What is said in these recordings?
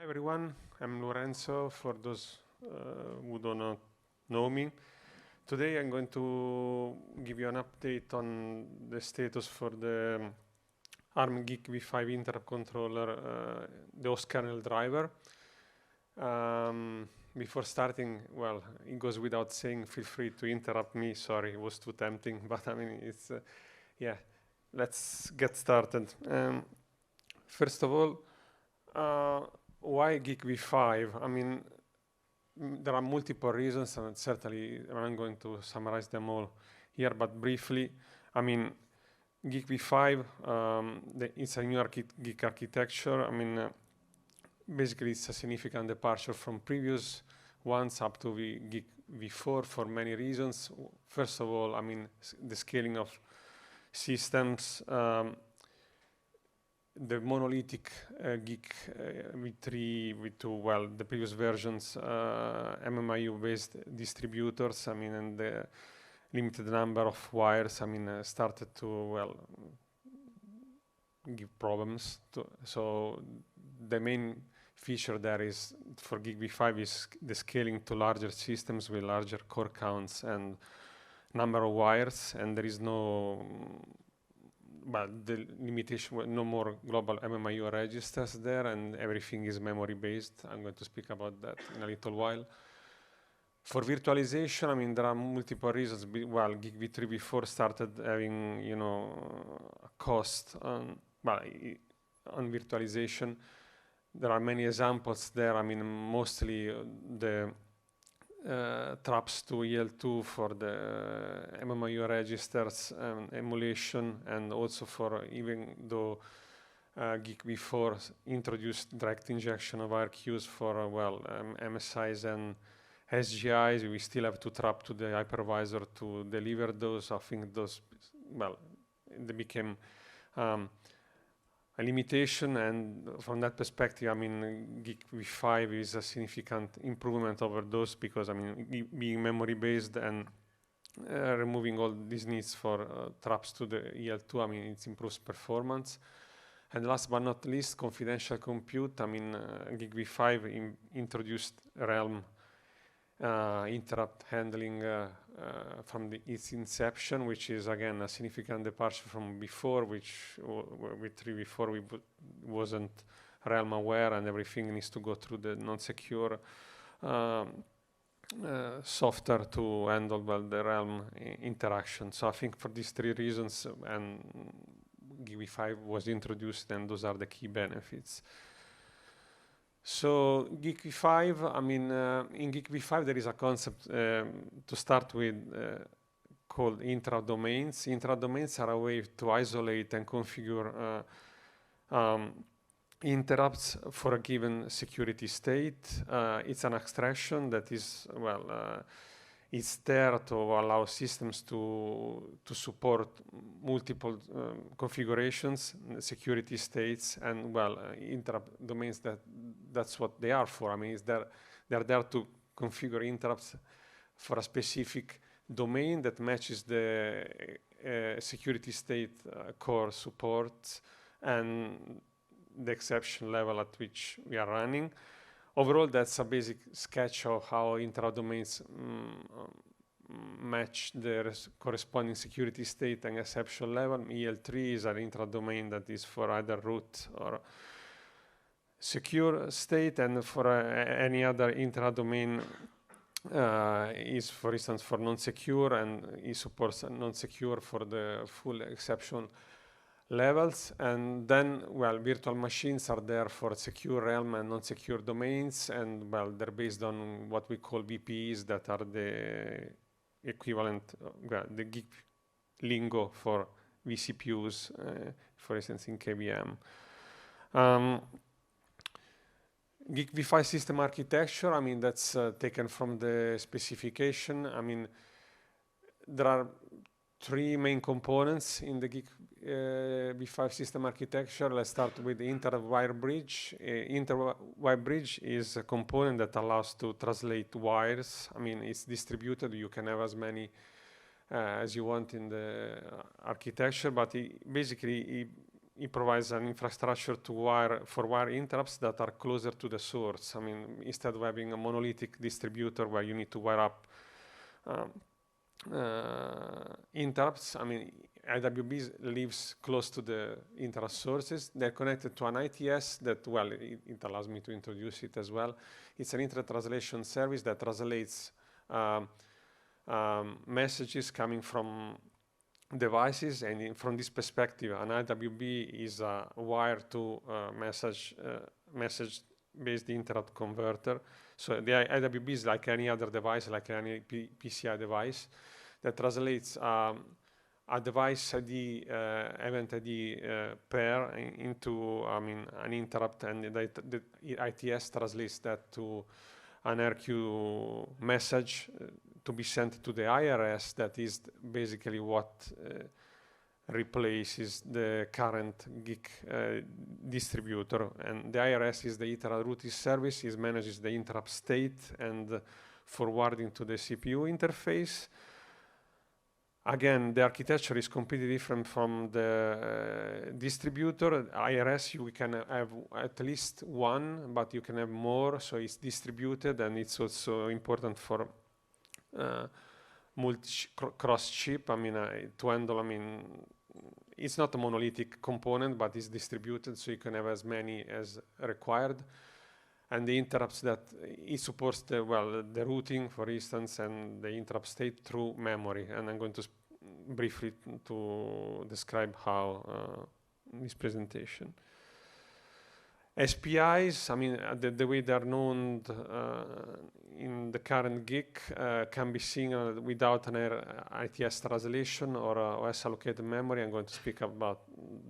Hi everyone, I'm Lorenzo, for those who do not know me. Today I'm going to give you an update on the status for the Arm GICv5 interrupt controller, the host kernel driver. Before starting, well, it goes without saying, feel free to interrupt me. Sorry, it was too tempting, but I mean, it's, yeah, let's get started. First of all, why GICv5? I mean, there are multiple reasons, and certainly I'm going to summarize them all here, but briefly, I mean, GICv5, it's a new GIC architecture. I mean, basically it's a significant departure from previous ones up to GICv4 for many reasons. First of all, I mean, the scaling of systems, the monolithic GICv3, V2, well, the previous versions, MMIU-based distributors, I mean, and the limited number of wires, I mean, started to, well, give problems. So the main feature there is, for GICv5, is the scaling to larger systems with larger core counts and number of wires, and there is no, but the limitation, no more global MMIU registers there, and everything is memory based. I'm going to speak about that in a little while. For virtualization, I mean, there are multiple reasons. Well, GICv3 before started having, you know, a cost on, well, on virtualization. There are many examples there. I mean, mostly the traps to EL2 for the MMIU registers emulation, and also for, even though GICv4 introduced direct injection of RQs for, well, MSIs and SGIs, we still have to trap to the hypervisor to deliver those. I think those, well, they became a limitation, and from that perspective, I mean, GICv5 is a significant improvement over those, because, I mean, being memory-based and removing all these needs for traps to the EL2, I mean, it improves performance. And last but not least, confidential compute. I mean, GICv5 introduced Realm interrupt handling from its inception, which is again a significant departure from before, which with 3 before we wasn't Realm aware, and everything needs to go through the non-secure software to handle, well, the Realm interaction. So I think for these 3 reasons, and GICv5 was introduced, and those are the key benefits. So GICv5, I mean, in GICv5 there is a concept to start with called intra-domains. Intra-domains are a way to isolate and configure interrupts for a given security state. It's an abstraction that is, well, it's there to allow systems to support multiple configurations, security states, and, well, interrupt domains, that's what they are for. I mean, they're there to configure interrupts for a specific domain that matches the security state core support and the exception level at which we are running. Overall, that's a basic sketch of how intra-domains match the corresponding security state and exception level. EL3 is an intra-domain that is for either root or secure state, and for any other intra-domain is, for instance, for non-secure, and it supports non-secure for the full exception levels. And then, well, virtual machines are there for secure realm and non-secure domains, and, well, they're based on what we call VPEs, that are the equivalent, the GIC lingo for vCPUs, for instance, in KVM. GICv5 system architecture, I mean, that's taken from the specification. I mean, there are 3 main components in the GICv5 system architecture. Let's start with the inter-wire bridge. Inter-wire bridge is a component that allows to translate wires. I mean, it's distributed. You can have as many as you want in the architecture, but basically it provides an infrastructure to wire interrupts that are closer to the source. I mean, instead of having a monolithic distributor where you need to wire up interrupts, I mean, IWB lives close to the interrupt sources. They're connected to an ITS that, well, it allows me to introduce it as well. It's an internet translation service that translates messages coming from devices, and from this perspective, an IWB is a wire to message-based interrupt converter. So the IWB is like any other device, like any PCI device, that translates a device ID, event ID pair into, an interrupt, and the ITS translates that to an RQ message to be sent to the IRS. That is basically what replaces the current GIC distributor. And the IRS is the interrupt routing service. It manages the interrupt state and forwarding to the CPU interface. Again, the architecture is completely different from the distributor. IRS, you can have at least one, but you can have more, so it's distributed, and it's also important for cross-chip. To handle, it's not a monolithic component, but it's distributed, so you can have as many as required. And the interrupts that it supports the routing, for instance, and the interrupt state through memory. And I'm going to briefly to describe how in this presentation. SPIs, the way they're known in the current GIC can be seen without an ITS translation or OS allocated memory. I'm going to speak about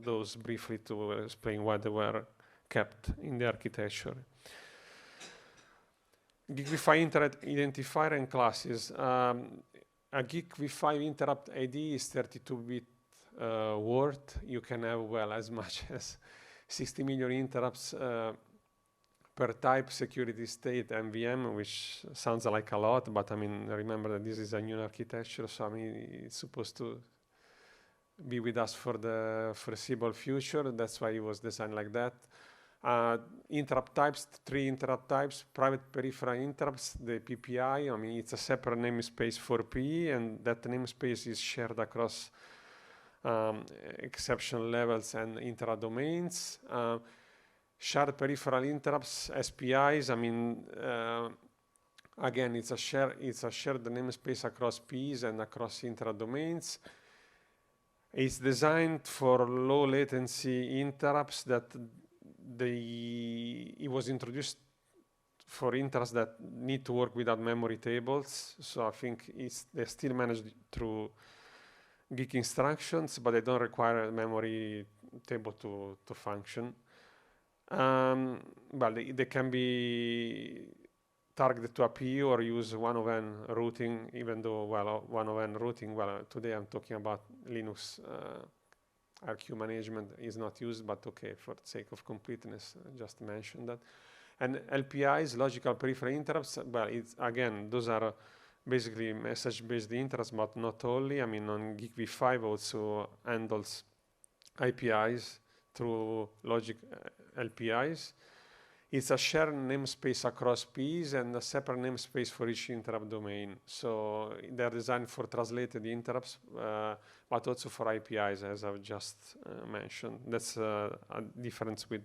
those briefly to explain why they were kept in the architecture. GICv5 interrupt identifier and classes. A GICv5 interrupt ID is 32-bit word. You can have, as much as 60 million interrupts per type, security state, MVM, which sounds like a lot, but remember that this is a new architecture, so it's supposed to be with us for the foreseeable future. That's why it was designed like that. Interrupt types, 3 interrupt types, private peripheral interrupts, the PPI, it's a separate namespace for PE, and that namespace is shared across exception levels and interrupt domains. Shared peripheral interrupts, SPIs, again, it's a shared namespace across PEs and across interrupt domains. It's designed for low latency interrupts that it was introduced for interrupts that need to work without memory tables. So I think they're still managed through GIC instructions, but they don't require a memory table to function. They can be targeted to a PU or use 1-of-n routing, even though, 1-of-n routing, today I'm talking about Linux RQ management is not used, but okay, for the sake of completeness, I just mentioned that. And LPIs, logical peripheral interrupts, those are basically message-based interrupts, but not only. On GICv5 also handles IPIs through logic LPIs. It's a shared namespace across PEs and a separate namespace for each interrupt domain. So they're designed for translated interrupts, but also for IPIs, as I've just mentioned. That's a difference with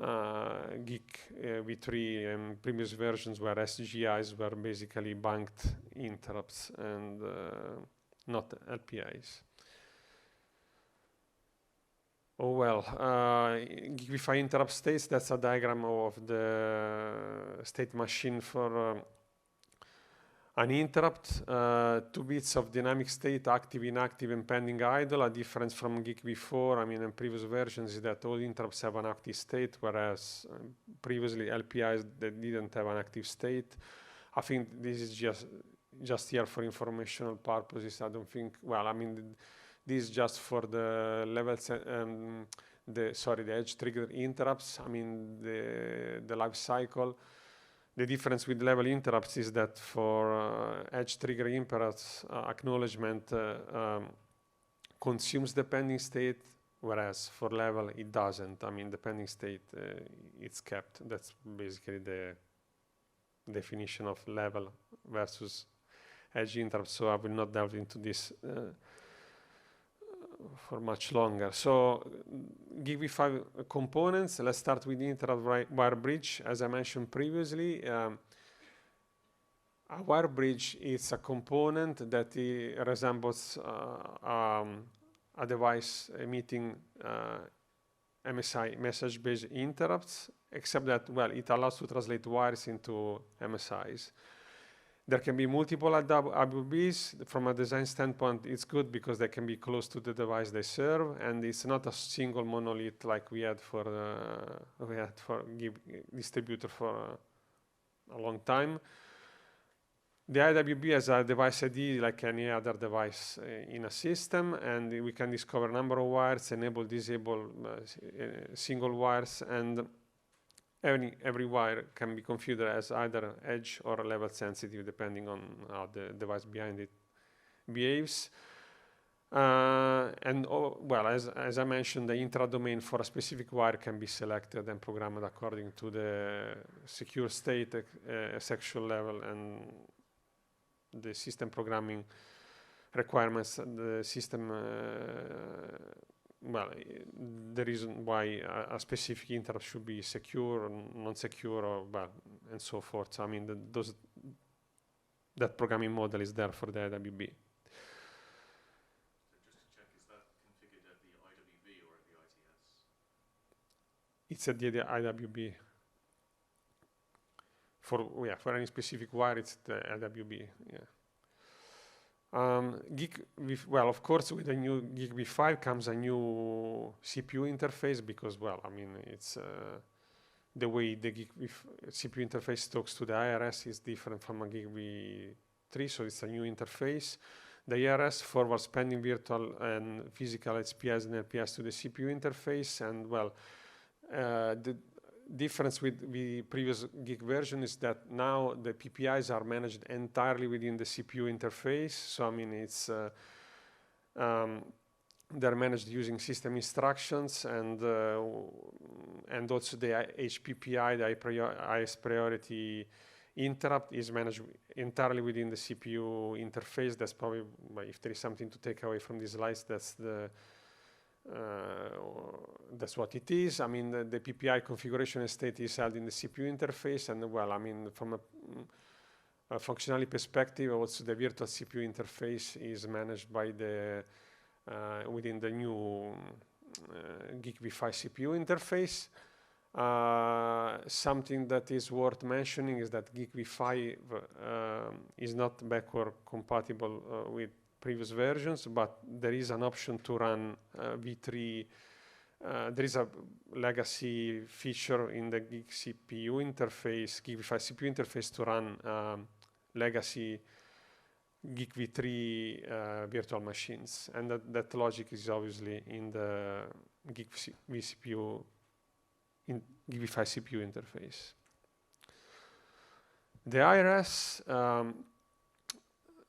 GICv3 and previous versions where SGIs were basically banked interrupts and not LPIs. GICv5 interrupt states, that's a diagram of the state machine for an interrupt. 2 bits of dynamic state, active, inactive, and pending idle. A difference from GICv4, in previous versions, is that all interrupts have an active state, whereas previously LPIs that didn't have an active state. I think this is just here for informational purposes. I don't think, this is just for the levels, the edge trigger interrupts. The life cycle. The difference with level interrupts is that for edge trigger interrupts, acknowledgement consumes the pending state, whereas for level it doesn't. I mean, the pending state it's kept. That's basically the definition of level versus edge interrupt. So I will not delve into this for much longer. So GICv5 components. Let's start with the interrupt wire bridge. As I mentioned previously, a wire bridge is a component that resembles a device emitting MSI, message-based interrupts, except that, well, it allows to translate wires into MSIs. There can be multiple IWBs. From a design standpoint, it's good because they can be close to the device they serve, and it's not a single monolith like we had for distributor for a long time. The IWB has a device ID like any other device in a system, and we can discover a number of wires, enable, disable single wires, and every wire can be configured as either edge or level sensitive depending on how the device behind it behaves. Well, as I mentioned, the intra-domain for a specific wire can be selected and programmed according to the secure state, sexual level, and the system programming requirements. The system, well, the reason why a specific interrupt should be secure, or non-secure, or well, and so forth. So, I mean, that programming model is there for the IWB. It's at the IWB. For any specific wire, it's the IWB. Yeah. Well, of course, with the new GICv5 comes a new CPU interface because, well, I mean, it's the way the CPU interface talks to the IRS is different from a GICv3, so it's a new interface. The IRS forwards pending virtual and physical HPS and LPS to the CPU interface, and well, the difference with the previous GIC version is that now the PPIs are managed entirely within the CPU interface. So I mean, it's they're managed using system instructions, and also the HPPI, the highest priority interrupt, is managed entirely within the CPU interface. That's probably, if there is something to take away from these slides, that's what it is. I mean, the PPI configuration state is held in the CPU interface, and well, I mean, from a functionality perspective, also the virtual CPU interface is managed by the within the new GICv5 CPU interface. Something that is worth mentioning is that GICv5 is not backward compatible with previous versions, but there is an option to run v3. There is a legacy feature in the GIC-CPU interface, GICv5 CPU interface, to run legacy GICv3 virtual machines, and that logic is obviously in the GICv5 CPU interface. The IRS.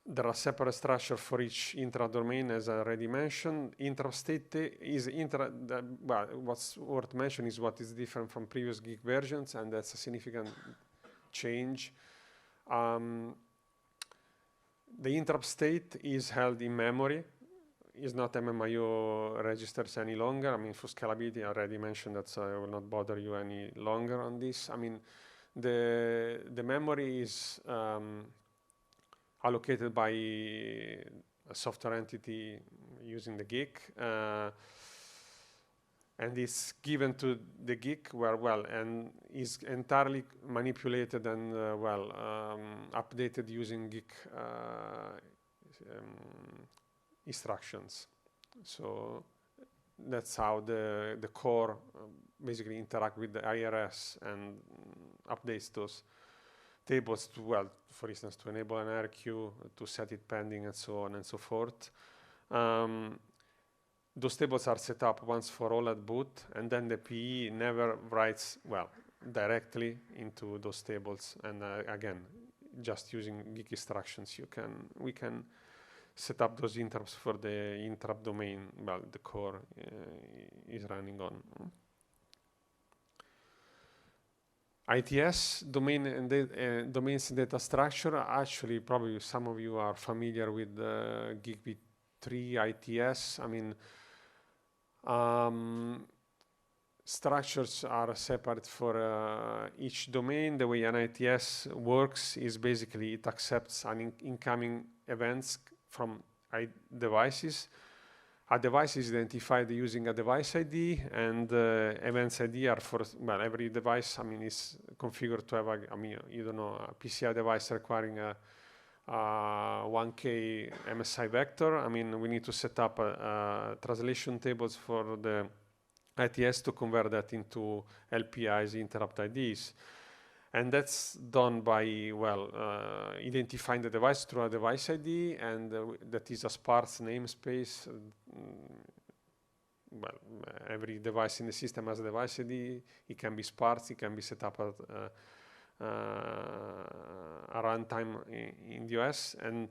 There are separate structures for each intra-domain, as I already mentioned. Intra-state is well, what's worth mentioning is what is different from previous GIC versions, and that's a significant change. The interrupt state is held in memory. It's not MMIO registers any longer. I mean, for scalability, I already mentioned that, so I will not bother you any longer on this. I mean, the memory is allocated by a software entity using the GIC, and it's given to the GIC and is entirely manipulated and updated using GIC instructions. So that's how the core basically interact with the IRS and updates those tables to, well, for instance, to enable an RQ, to set it pending, and so on and so forth. Those tables are set up once for all at boot, and then the PE never writes, well, directly into those tables. And again, just using GIC instructions, we can set up those interrupts for the interrupt domain, well, the core is running on. ITS, domain and domains and data structure. Actually, probably some of you are familiar with GICv5 ITS. I mean, structures are separate for each domain. The way an ITS works is basically it accepts an incoming events from devices. A device is identified using a device ID, and events ID are for, well, every device, I mean, is configured to have a, I mean, you don't know, a PCI device requiring a 1K MSI vector. I mean, we need to set up translation tables for the ITS to convert that into LPIs, interrupt IDs. And that's done by, well, identifying the device through a device ID, and that is a sparse namespace. Well, every device in the system has a device ID. It can be sparse, it can be set up at a runtime in the OS. And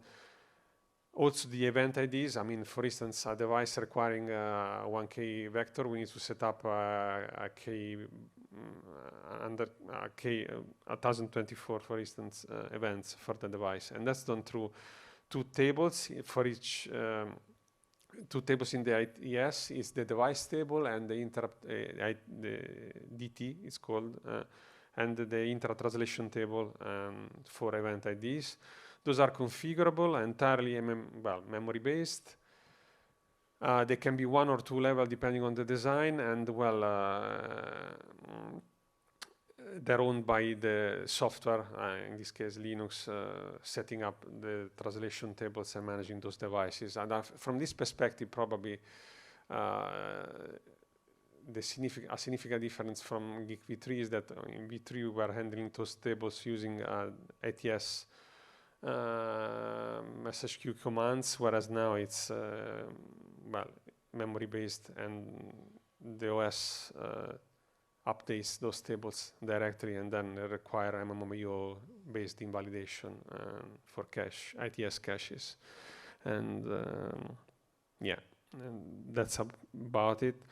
also the event IDs, I mean, for instance, a device requiring a 1K vector, we need to set up a K under K 1024, for instance, events for the device. And that's done through two tables for each, two tables in the ITS is the device table and the interrupt, the DT is called, and the interrupt translation table for event IDs. Those are configurable, entirely memory-based. They can be 1 or 2 level depending on the design, and well, they're owned by the software, in this case Linux, setting up the translation tables and managing those devices. And from this perspective, probably a significant difference from GICv3 is that in v3 we were handling those tables using ATS message queue commands, whereas now it's well, memory based, and the OS updates those tables directly and then require MMIO based invalidation for cache, ITS caches. And yeah, and that's about it.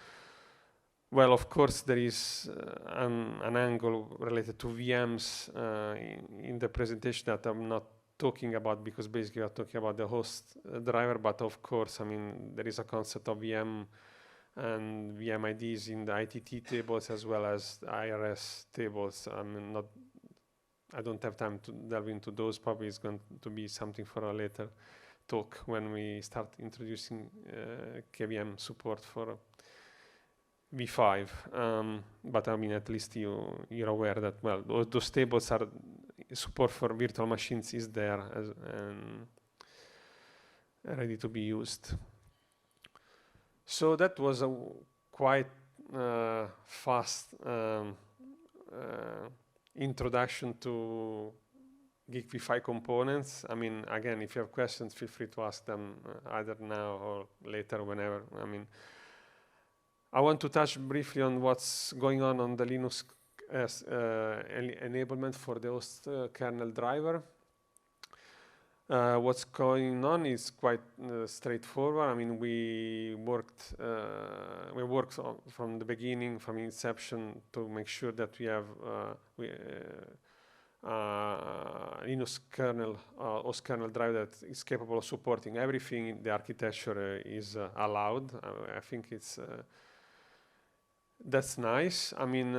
Well, of course, there is an angle related to VMs in the presentation that I'm not talking about, because basically we are talking about the host driver, but of course, I mean, there is a concept of VM and VM IDs in the ITT tables as well as IRS tables. I mean, I don't have time to delve into those. Probably it's going to be something for a later talk when we start introducing KVM support for V5. But I mean, at least you're aware that, well, those tables are, support for virtual machines is there and ready to be used. So that was a quite fast introduction to GICv5 components. I mean, again, if you have questions, feel free to ask them either now or later, whenever. I mean, I want to touch briefly on what's going on the Linux enablement for the host kernel driver. What's going on is quite straightforward. I mean, we worked from the beginning, from inception, to make sure that we have Linux kernel, host kernel driver that is capable of supporting everything in the architecture is allowed. I think it's that's nice. I mean,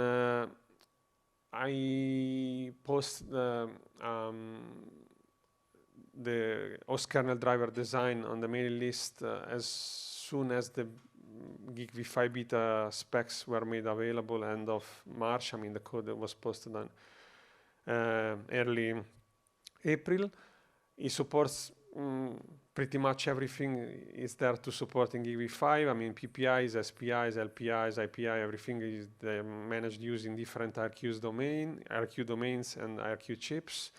I post the host kernel driver design on the mailing list as soon as the GICv5 beta specs were made available end of March. I mean, the code was posted on early April. It supports pretty much everything is there to support in GICv5. I mean, PPIs, SPIs, LPIs, IPI, everything is managed using different RQ domains and RQ chips.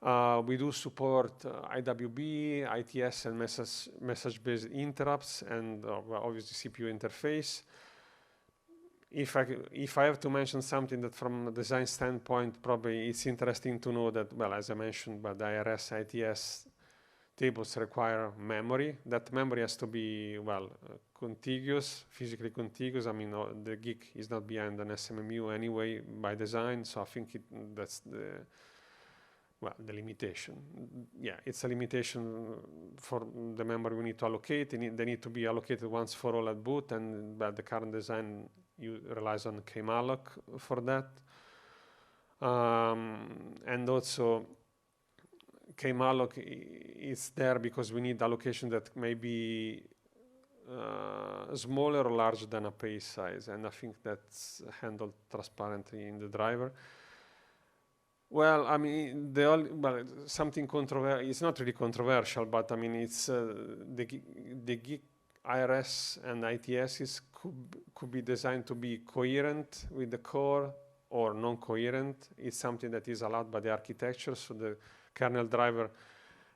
We do support IWB, ITS, and message-based interrupts, and obviously CPU interface. If I have to mention something that from a design standpoint, probably it's interesting to know that, well, as I mentioned, but the IRS ITS tables require memory. That memory has to be, well, contiguous, physically contiguous. I mean, the GIC is not behind an SMMU anyway by design, so I think that's the limitation. Yeah, it's a limitation for the memory we need to allocate. They need to be allocated once for all at boot, and the current design relies on kmalloc for that. And also, kmalloc is there because we need allocation that may be smaller or larger than a page size, and I think that's handled transparently in the driver. Well, I mean, something controversial. It's not really controversial, but I mean, it's the GIC IRS and ITSs could be designed to be coherent with the core or non-coherent. It's something that is allowed by the architecture, so the kernel driver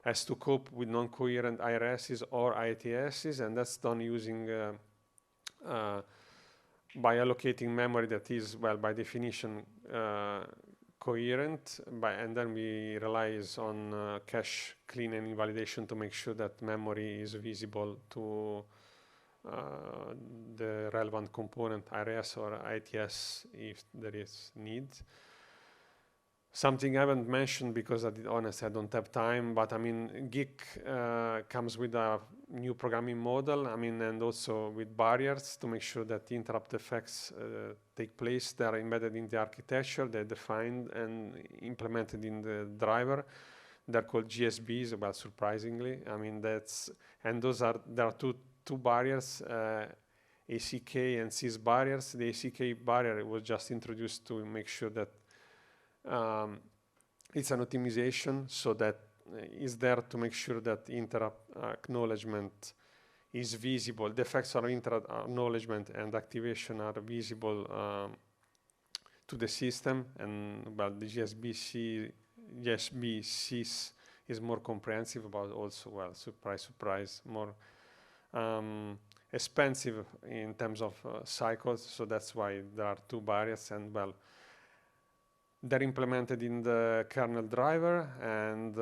has to cope with non-coherent IRSs or ITSs, and that's done using by allocating memory that is, well, by definition, coherent, and then we rely on cache clean and invalidation to make sure that memory is visible to the relevant component, IRS or ITS, if there is need. Something I haven't mentioned because, honestly, I don't have time, but I mean, GIC comes with a new programming model, I mean, and also with barriers to make sure that the interrupt effects take place. They are embedded in the architecture, they're defined and implemented in the driver. They're called GSBs, well, surprisingly. I mean, there are two barriers, ACK and sys barriers. The ACK barrier was just introduced to make sure that it's an optimization, so that is there to make sure that interrupt acknowledgement is visible. The effects of interrupt acknowledgement and activation are visible to the system, and well, the GSB sys is more comprehensive, but also, well, surprise, more expensive in terms of cycles. So that's why there are two barriers, and well, they're implemented in the kernel driver, and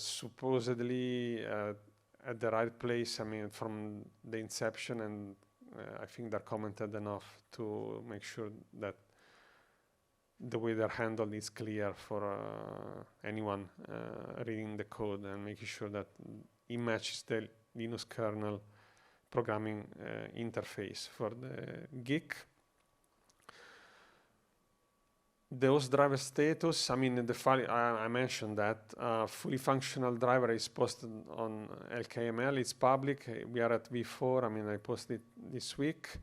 supposedly at the right place, I mean, from the inception, and I think they're commented enough to make sure that the way they're handled is clear for anyone reading the code, and making sure that it matches the Linux kernel programming interface for the GIC. The host driver status, I mean, in the file, I mentioned that fully functional driver is posted on LKML. It's public. We are at v4. I mean, I posted it this week.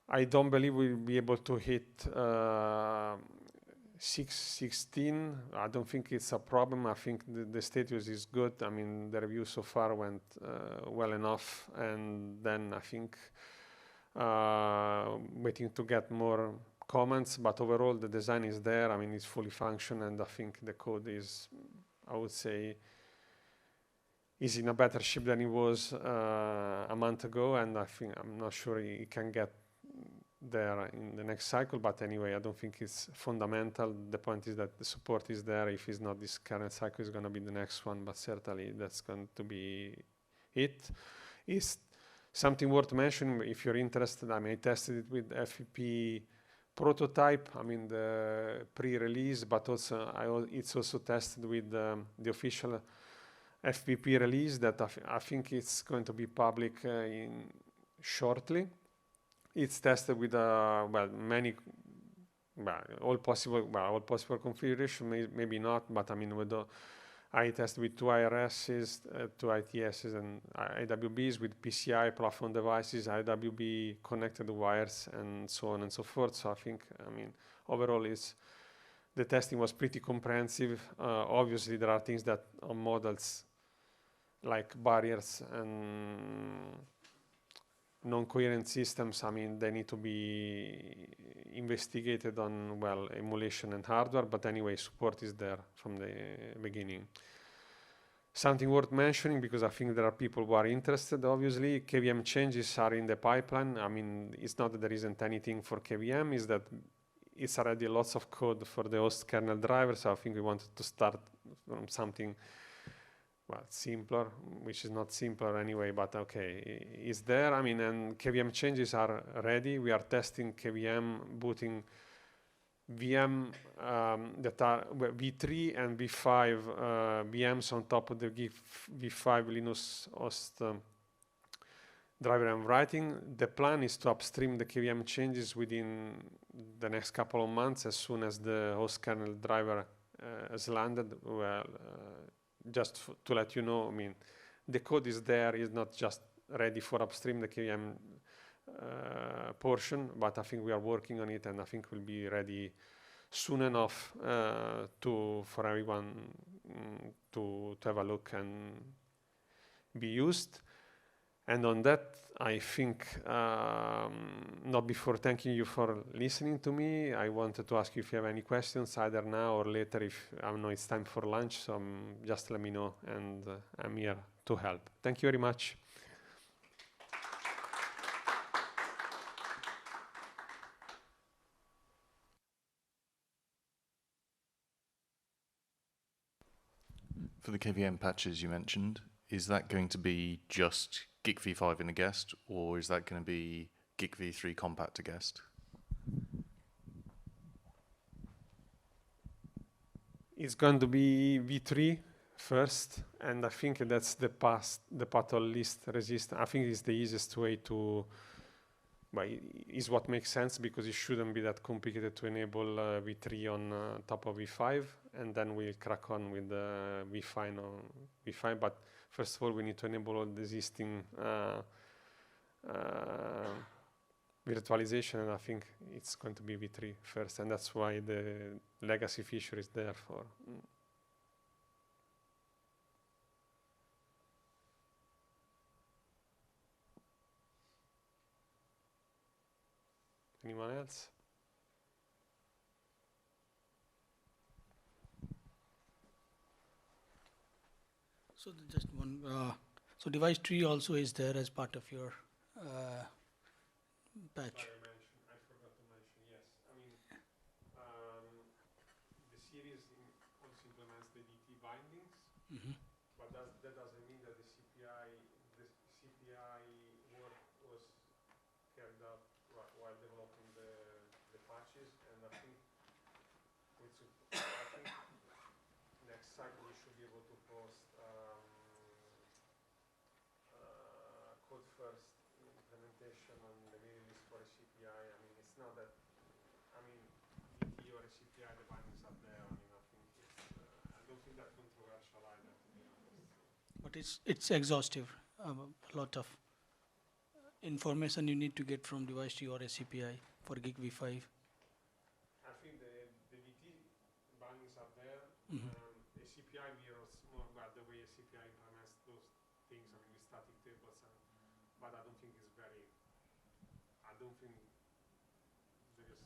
I don't believe we'll be able to hit 6.16. I don't think it's a problem. I think the status is good. I mean, the review so far went well enough. And then I think waiting to get more comments, but overall the design is there. I mean, it's fully functional, and I think the code is, I would say, is in a better shape than it was a month ago, and I'm not sure it can get there in the next cycle, but anyway, I don't think it's fundamental. The point is that the support is there. If it's not this current cycle, it's going to be the next one, but certainly that's going to be it. It's something worth mentioning if you're interested. I mean, I tested it with FPP prototype, I mean the pre-release, but also it's also tested with the official FPP release that I think it's going to be public shortly. It's tested with all possible configuration, maybe not, but I mean I tested with two IRSs, two ITSs, and IWBs with PCI platform devices, IWB connected wires, and so on and so forth. So I mean, overall, the testing was pretty comprehensive. Obviously, there are things that on models like barriers and non-coherent systems, I mean, they need to be investigated on, well, emulation and hardware, but anyway, support is there from the beginning. Something worth mentioning, because I think there are people who are interested, obviously, KVM changes are in the pipeline. I mean, it's not that there isn't anything for KVM, it's that it's already lots of code for the host kernel driver, so I think we wanted to start from something well, simpler, which is not simpler anyway, but okay, is there. I mean, and KVM changes are ready. We are testing KVM booting VM that are V3 and V5 VMs on top of the GICv5 Linux host driver I'm writing. The plan is to upstream the KVM changes within the next couple of months as soon as the host kernel driver has landed. Well, just to let you know, I mean, the code is there, it's not just ready for upstream the KVM portion, but I think we are working on it, and I think we'll be ready soon enough for everyone to have a look and be used. And on that, I think, not before thanking you for listening to me, I wanted to ask you if you have any questions, either now or later, if I know it's time for lunch, so just let me know, and I'm here to help. Thank you very much. For the KVM patches you mentioned, is that going to be just GICv5 in a guest, or is that going to be GICv3 compat to guest? It's going to be V3 first, and I think that's the path of least resistance. I think it's the easiest way to, but is what makes sense, because it shouldn't be that complicated to enable V3 on top of V5, and then we'll crack on with V5 on V5. But first of all, we need to enable all the existing virtualization, and I think it's going to be V3 first, and that's why the legacy feature is there for. Anyone else? So just one. So device tree also is there as part of your patch. I forgot to mention. Yes, I mean the series also implements the DT bindings, but that doesn't mean that the CPI work was carried out while developing the patches, and I think next cycle we should be able to post code first implementation on the mailing list for a CPI. I mean, it's not that, I mean, DT or a CPI, the bindings are there. I mean, I think it's, I don't think that's controversial either, to be honest. But it's exhaustive. A lot of information you need to get from device tree or a CPI for GICv5. I think the DT bindings are there. The CPI mirrors more about the way a CPI implements those things. I mean, with static tables, but I don't think it's very. I don't think there is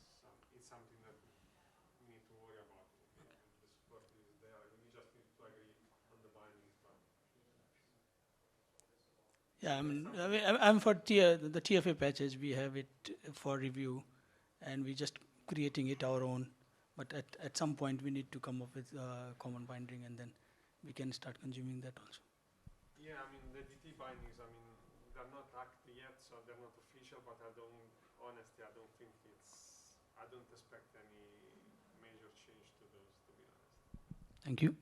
it's something that we need to worry about. The support is there. We just need to agree on the bindings. But yeah, I'm for the TFA patches. We have it for review, and we just creating it our own. But at some point we need to come up with common binding, and then we can start consuming that also. Yeah, I mean the DT bindings. I mean they're not active yet, so they're not official. But honestly, I don't think I don't expect any major change to those, to be honest. Thank you.